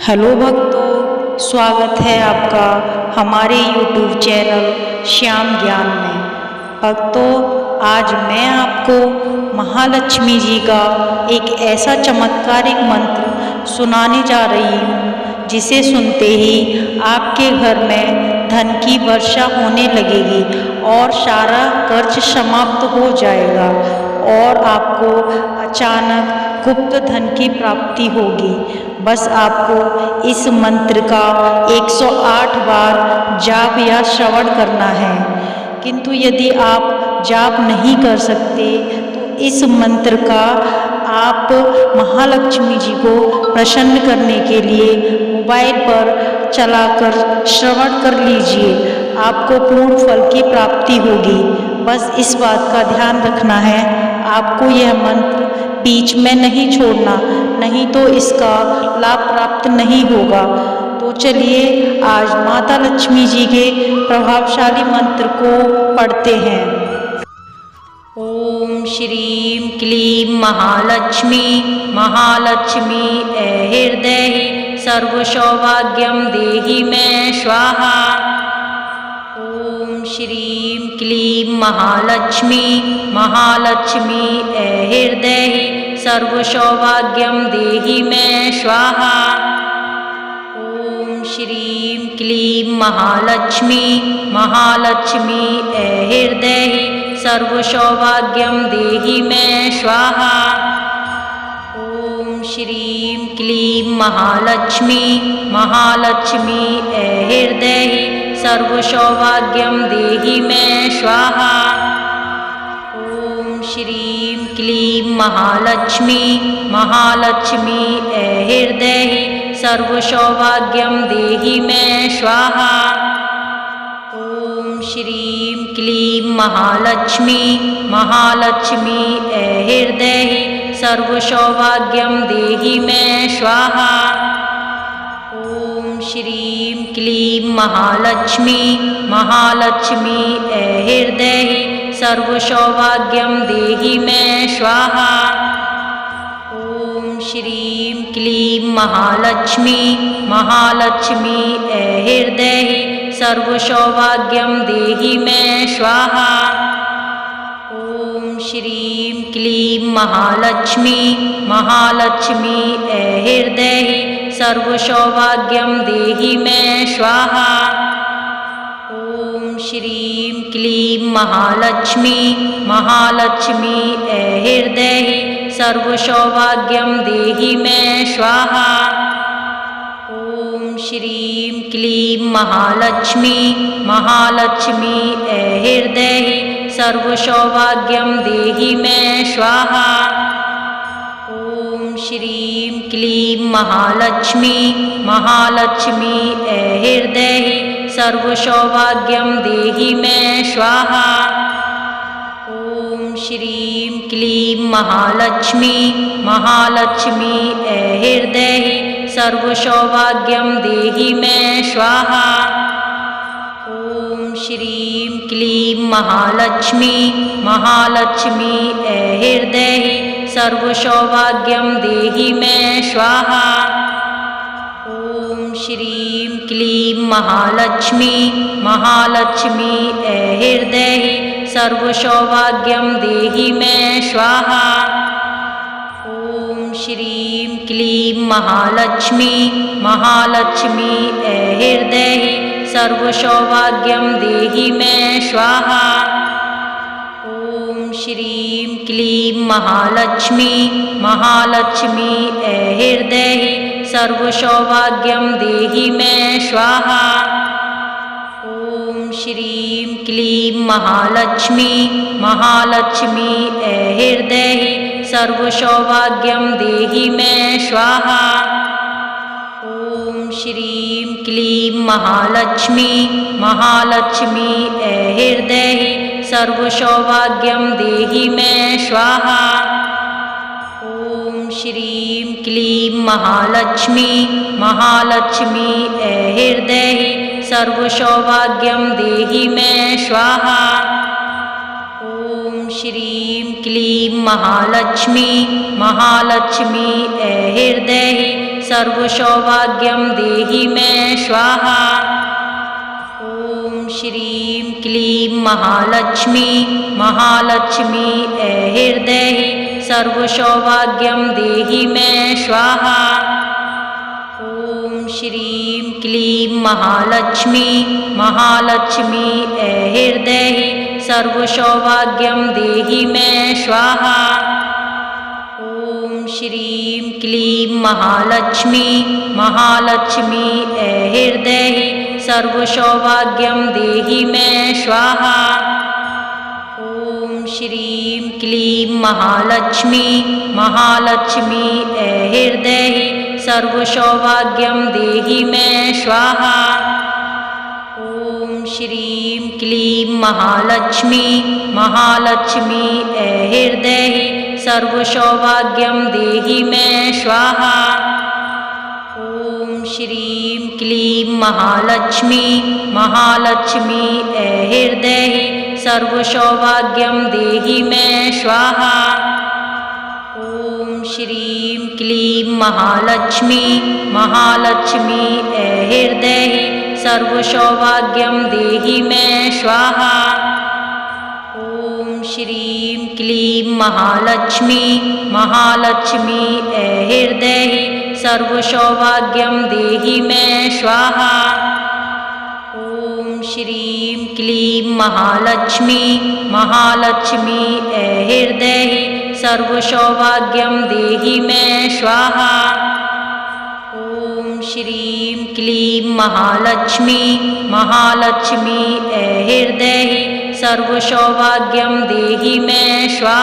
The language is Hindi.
हेलो भक्तों, स्वागत है आपका हमारे YouTube चैनल श्याम ज्ञान में। भक्तों, आज मैं आपको महालक्ष्मी जी का एक ऐसा चमत्कारिक मंत्र सुनाने जा रही हूँ जिसे सुनते ही आपके घर में धन की वर्षा होने लगेगी और सारा कर्ज समाप्त हो जाएगा और आपको अचानक गुप्त धन की प्राप्ति होगी। बस आपको इस मंत्र का 108 बार जाप या श्रवण करना है। किंतु यदि आप जाप नहीं कर सकते तो इस मंत्र का आप महालक्ष्मी जी को प्रसन्न करने के लिए मोबाइल पर चलाकर श्रवण कर लीजिए। आपको पूर्ण फल की प्राप्ति होगी। बस इस बात का ध्यान रखना है, आपको यह मंत्र बीच में नहीं छोड़ना, नहीं तो इसका लाभ प्राप्त नहीं होगा। तो चलिए आज माता लक्ष्मी जी के प्रभावशाली मंत्र को पढ़ते हैं। ओम श्रीं क्लीं महालक्ष्मी महालक्ष्मी हृदय सर्वसौभाग्यं देहि मे स्वाहा। ओम श्रीं क्लीं महालक्ष्मी महालक्ष्मी हृदय सर्वसौभाग्यं देहि मे स्वाहा। ओम श्रीं क्लीं महालक्ष्मी महालक्ष्मी हृदय सर्वसौभाग्यं देहि मे स्वाहा। ओम श्रीं क्लीं महालक्ष्मी महालक्ष्मी हृदय सर्वसौभाग्यं देहि मे स्वाहा। ओम श्रीं क्लीं महालक्ष्मी महालक्ष्मी हृदय सर्वसौभाग्यं देहि मे स्वाहा। ओम श्रीं क्लीं महालक्ष्मी महालक्ष्मी हृदय सर्वसौभाग्यं देहि मे स्वाहा। ओम श्रीं क्लीं महालक्ष्मी महालक्ष्मी हृदय सर्वसौभाग्यं देहि मे स्वाहा। ओम श्रीं क्लीं महालक्ष्मी महालक्ष्मी हृदय सर्वसौभाग्यं देहि मे स्वाहा। ओम श्रीं क्लीं महालक्ष्मी महालक्ष्मी हृदय सर्वसौभाग्यं देहि मे स्वाहा। ओम श्रीं क्लीं महालक्ष्मी महालक्ष्मी हृदय सर्वसौभाग्यं देहि मे स्वाहा। ओम श्रीं क्लीं महालक्ष्मी महालक्ष्मी हृदय सर्वसौभाग्यं देहि मे स्वाहा। ओम श्रीं क्लीं महालक्ष्मी महालक्ष्मी हृदय सर्वसौभाग्यं देहि मे स्वाहा। ओम श्रीं क्लीं महालक्ष्मी महालक्ष्मी हृदय सर्वसौभाग्यं देहि मे स्वाहा। ओम श्रीं क्लीं महालक्ष्मी महालक्ष्मी हृदय सर्वसौभाग्यं देहि मे स्वाहा। ओम श्रीं क्लीं महालक्ष्मी महालक्ष्मी हृदय सर्वसौभाग्यं देहि मे स्वाहा। ओम श्रीं क्लीं महालक्ष्मी महालक्ष्मी हृदय सर्वसौभाग्यं देहि मे स्वाहा। ओम श्रीं क्लीं महालक्ष्मी महालक्ष्मी हृदय सर्वसौभाग्यं देहि मे स्वाहा। ओम श्रीं क्लीं महालक्ष्मी महालक्ष्मी हृदय सर्वसौभाग्यं देहि मे स्वाहा। ओम श्रीं क्लीं महालक्ष्मी महालक्ष्मी हृदय सर्वसौभाग्यं देहि मे स्वाहा। ओम श्रीं क्लीं महालक्ष्मी महालक्ष्मी हृदय सर्वसौभाग्यं देहि मे स्वाहा। ओम श्रीं क्लीं महालक्ष्मी महालक्ष्मी हृदय सर्वसौभाग्यं देहि मे स्वाहा। ॐ श्रीं क्लीं महालक्ष्मी महालक्ष्मी ऐहिर्देहि सर्वसौभाग्यं देहि मे स्वाहा। ॐ श्रीं क्लीं महालक्ष्मी महालक्ष्मी ऐहिर्देहि सर्वसौभाग्यं देहि मे स्वाहा। ॐ श्रीं क्लीं महालक्ष्मी महालक्ष्मी ऐहिर्देहि सर्वसौभाग्यं देहि मे स्वाहा। ॐ श्रीं क्लीं महालक्ष्मी महालक्ष्मी ऐहिर्देहि सर्वसौभाग्यं देहि मे स्वाहा। ॐ श्रीं क्लीं महालक्ष्मी महालक्ष्मी ऐहिर्देहि सर्वसौभाग्यं देहि मे स्वाहा। ॐ श्रीं क्लीं महालक्ष्मी महालक्ष्मी ऐहिर्देहि सर्वसौभाग्यं देहि मे स्वाहा। ॐ श्रीं क्लीं महालक्ष्मी महालक्ष्मी ऐहिर्देहि सर्वसौभाग्यं देहि मे स्वाहा। ॐ श्रीं क्लीं महालक्ष्मी महालक्ष्मी ऐहिर्देहि सर्वसौभाग्यं देहि मे स्वाहा। ॐ श्रीं क्लीं महालक्ष्मी महालक्ष्मी ऐहिर्देहि सर्वसौभाग्यं देहि मे स्वाहा। ॐ श्रीं क्लीं महालक्ष्मी महालक्ष्मी ऐहिर्देहि सर्वसौभाग्यं देहि मे स्वाहा।